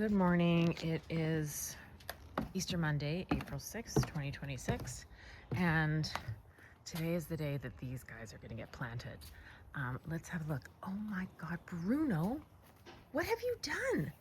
Good morning. It is Easter Monday, April 6th, 2026. And today is the day that these guys are going to get planted. Let's have a look. Oh my God, Bruno, what have you done?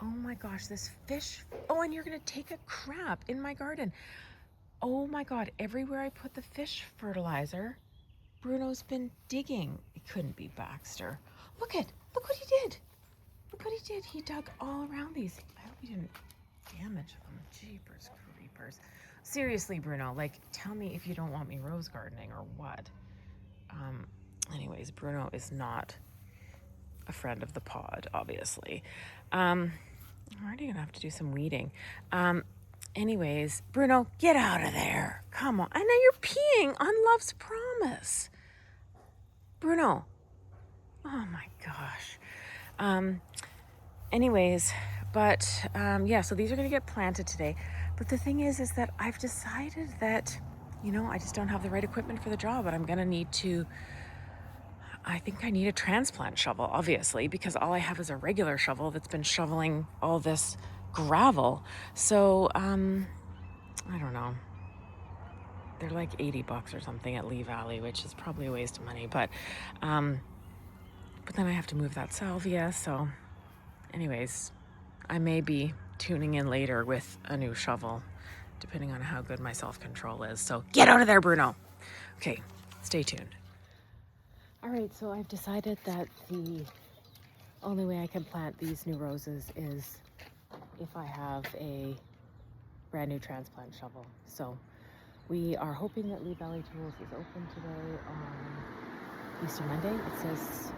Oh my gosh, this fish. Oh, and you're going to take a crap in my garden. Oh my God, everywhere I put the fish fertilizer, Bruno's been digging. It couldn't be Baxter. Look what he did. Look what he did. He dug all around these. I hope he didn't damage them. Jeepers creepers. Seriously, Bruno, like, tell me if you don't want me rose gardening or what. Anyways, Bruno is not a friend of the pod, obviously. I'm already gonna have to do some weeding. Anyways, Bruno, get out of there. Come on. And now you're peeing on Love's Promise. Bruno. Oh my gosh. Anyways, but yeah, so these are gonna get planted today. But the thing is that I've decided that, I just don't have the right equipment for the job, but I'm gonna need to, I think I need a transplant shovel, obviously, because all I have is a regular shovel that's been shoveling all this gravel. So, I don't know. They're like $80 or something at Lee Valley, which is probably a waste of money, but then I have to move that salvia, so anyways, I may be tuning in later with a new shovel, depending on how good my self-control is. So get out of there, Bruno. Okay, stay tuned. All right, so I've decided that the only way I can plant these new roses is if I have a brand new transplant shovel. So we are hoping that Lee Valley Tools is open today on Easter Monday. It says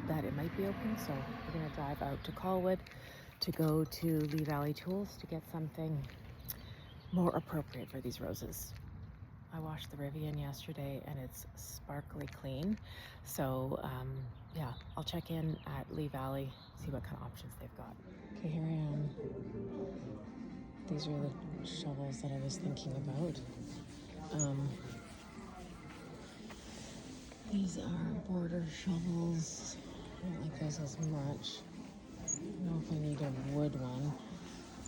that it might be open, so we're gonna drive out to Colwood to go to Lee Valley Tools to get something more appropriate for these roses. I washed the Rivian yesterday and it's sparkly clean. So yeah, I'll check in at Lee Valley, see what kind of options they've got. Okay, here I am. These are the shovels that I was thinking about. These are border shovels. I don't like those as much. I don't know if I need a wood one.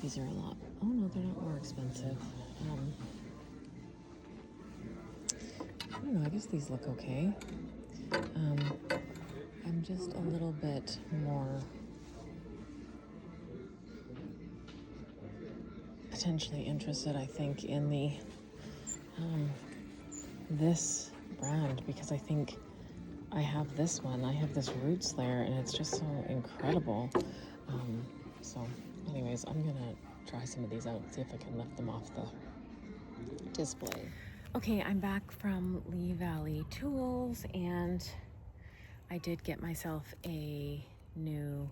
These are a lot. Oh no, they're not more expensive. I don't know, I guess these look okay. I'm just a little bit more potentially interested, I think, in the this brand, because I think I have this one. I have this root slayer and it's just so incredible. So anyways, I'm gonna try some of these out and see if I can lift them off the display. Okay, I'm back from Lee Valley Tools and I did get myself a new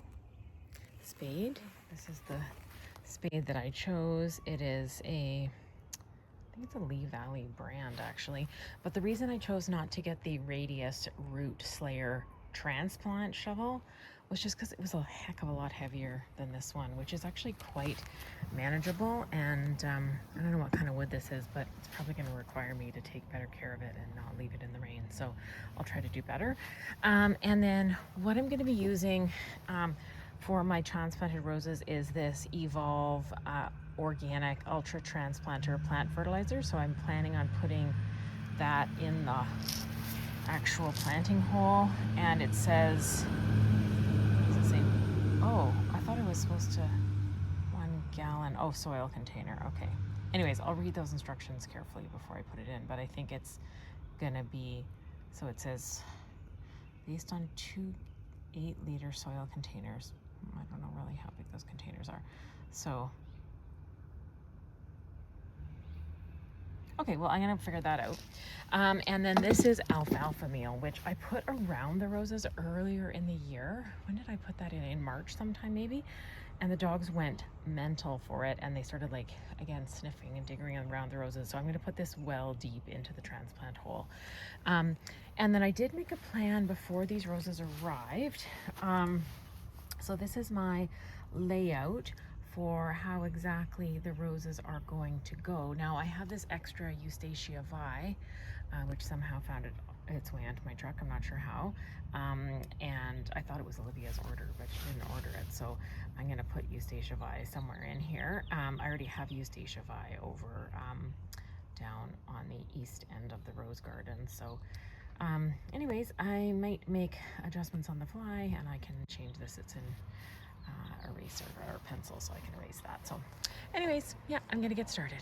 spade. This is the spade that I chose. It is I think it's a Lee Valley brand actually, but the reason I chose not to get the Radius Root Slayer Transplant shovel was just because it was a heck of a lot heavier than this one, which is actually quite manageable. And I don't know what kind of wood this is, but it's probably going to require me to take better care of it and not leave it in the rain. So I'll try to do better. And then what I'm going to be using for my transplanted roses is this Evolve Organic Ultra Transplanter plant fertilizer. So I'm planning on putting that in the actual planting hole. And it says, what does it say? Oh, I thought it was supposed to 1 gallon. Oh, soil container. Okay. Anyways, I'll read those instructions carefully before I put it in, but I think it's gonna be, so it says based on 2 8-liter soil containers. I don't know really how big those containers are. So, okay, well, I'm gonna figure that out. And then this is alfalfa meal, which I put around the roses earlier in the year. When did I put that in? In March sometime maybe? And the dogs went mental for it and they started again, sniffing and digging around the roses. So I'm gonna put this well deep into the transplant hole. And then I did make a plan before these roses arrived. So this is my layout for how exactly the roses are going to go. Now I have this extra Eustacia Vi, which somehow found its way onto my truck. I'm not sure how. And I thought it was Olivia's order, but she didn't order it. So I'm going to put Eustacia Vi somewhere in here. I already have Eustacia Vi over down on the east end of the rose garden. So anyways, I might make adjustments on the fly, and I can change this. It's in eraser or pencil, so I can erase that. So anyways, yeah, I'm going to get started.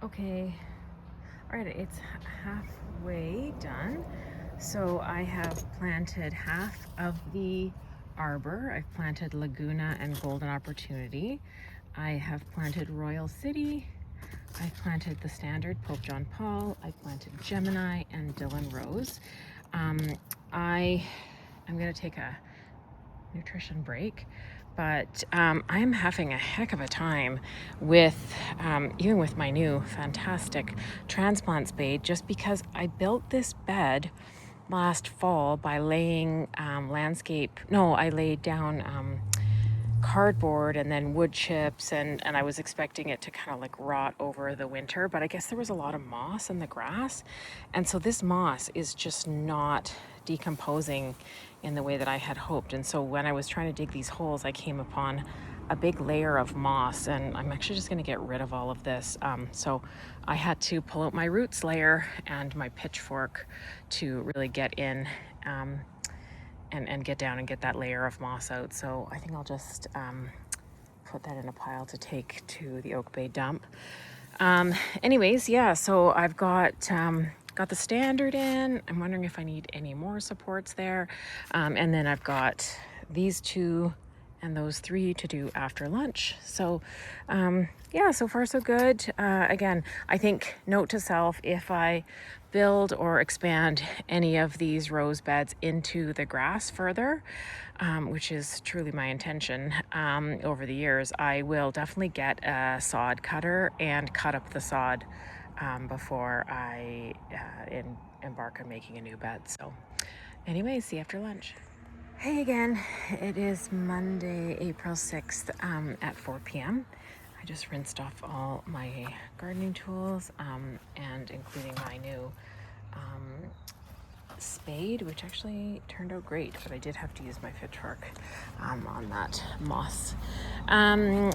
Okay, all right, it's halfway done. So I have planted half of the arbor. I've planted Laguna and Golden Opportunity. I have planted Royal City. I planted the standard Pope John Paul. I planted Gemini and Dylan Rose. I'm gonna take a nutrition break, but I'm having a heck of a time with even with my new fantastic transplant spade, just because I built this bed last fall by laying I laid down cardboard and then wood chips, and I was expecting it to kind of like rot over the winter, but I guess there was a lot of moss in the grass, and so this moss is just not decomposing in the way that I had hoped. And so when I was trying to dig these holes, I came upon a big layer of moss, and I'm actually just going to get rid of all of this. So I had to pull out my roots layer and my pitchfork to really get in and get down and get that layer of moss out. So I think I'll just put that in a pile to take to the Oak Bay dump. Anyways, yeah, so I've got the standard in. I'm wondering if I need any more supports there. And then I've got these two and those three to do after lunch. So yeah, so far so good. Again, I think, note to self, if I build or expand any of these rose beds into the grass further, which is truly my intention over the years, I will definitely get a sod cutter and cut up the sod before I embark on making a new bed. So anyway, see you after lunch. Hey again, it is Monday, April 6th at 4 p.m. I just rinsed off all my gardening tools and including my new spade, which actually turned out great, but I did have to use my pitchfork on that moss.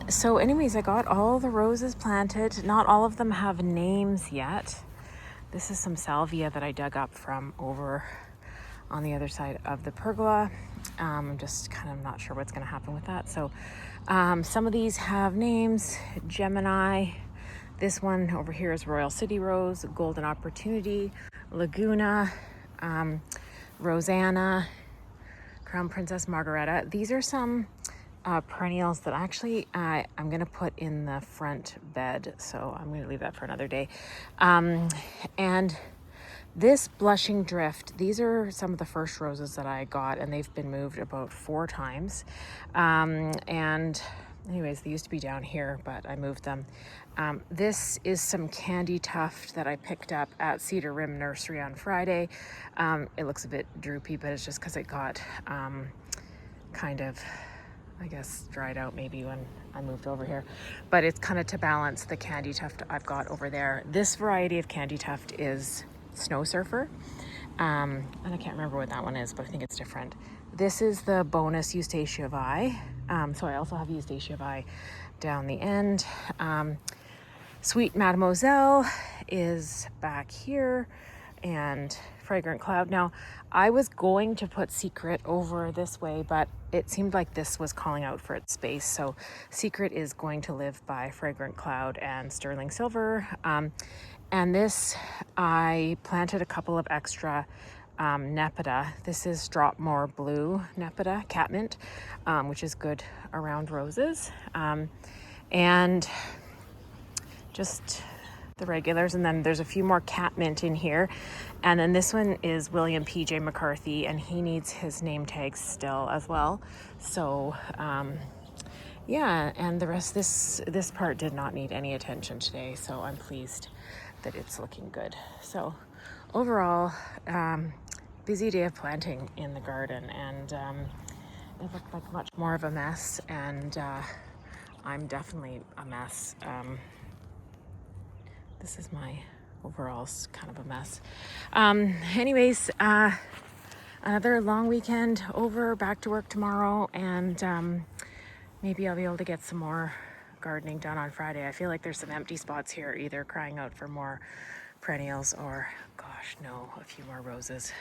So anyways, I got all the roses planted. Not all of them have names yet. This is some salvia that I dug up from over on the other side of the pergola. I'm just kind of not sure what's going to happen with that. So some of these have names: Gemini. This one over here is Royal City Rose, Golden Opportunity, Laguna, Rosanna, Crown Princess Margareta. These are some perennials that actually I'm going to put in the front bed. So I'm going to leave that for another day. And this blushing drift, these are some of the first roses that I got, and they've been moved about 4 times. And anyways, they used to be down here, but I moved them. This is some candy tuft that I picked up at Cedar Rim Nursery on Friday. It looks a bit droopy, but it's just because it got kind of, I guess, dried out maybe when I moved over here. But it's kind of to balance the candy tuft I've got over there. This variety of candy tuft is Snow Surfer. And I can't remember what that one is, but I think it's different. This is the bonus Eustacia Vi. So I also have Eustacia Vi down the end. Sweet Mademoiselle is back here, and Fragrant Cloud. Now, I was going to put Secret over this way, but it seemed like this was calling out for its space. So Secret is going to live by Fragrant Cloud and Sterling Silver. And this, I planted a couple of extra Nepeta. This is Dropmore Blue Nepeta, catmint, which is good around roses. And just the regulars. And then there's a few more catmint in here. And then this one is William P.J. McCarthy, and he needs his name tags still as well. So, yeah, and the rest, this part did not need any attention today, so I'm pleased that it's looking good. So overall, busy day of planting in the garden, and it looked like much more of a mess, and I'm definitely a mess. This is my overall kind of a mess. Anyways, another long weekend over, back to work tomorrow, and maybe I'll be able to get some more gardening done on Friday. I feel like there's some empty spots here, either crying out for more perennials or, gosh, no, a few more roses.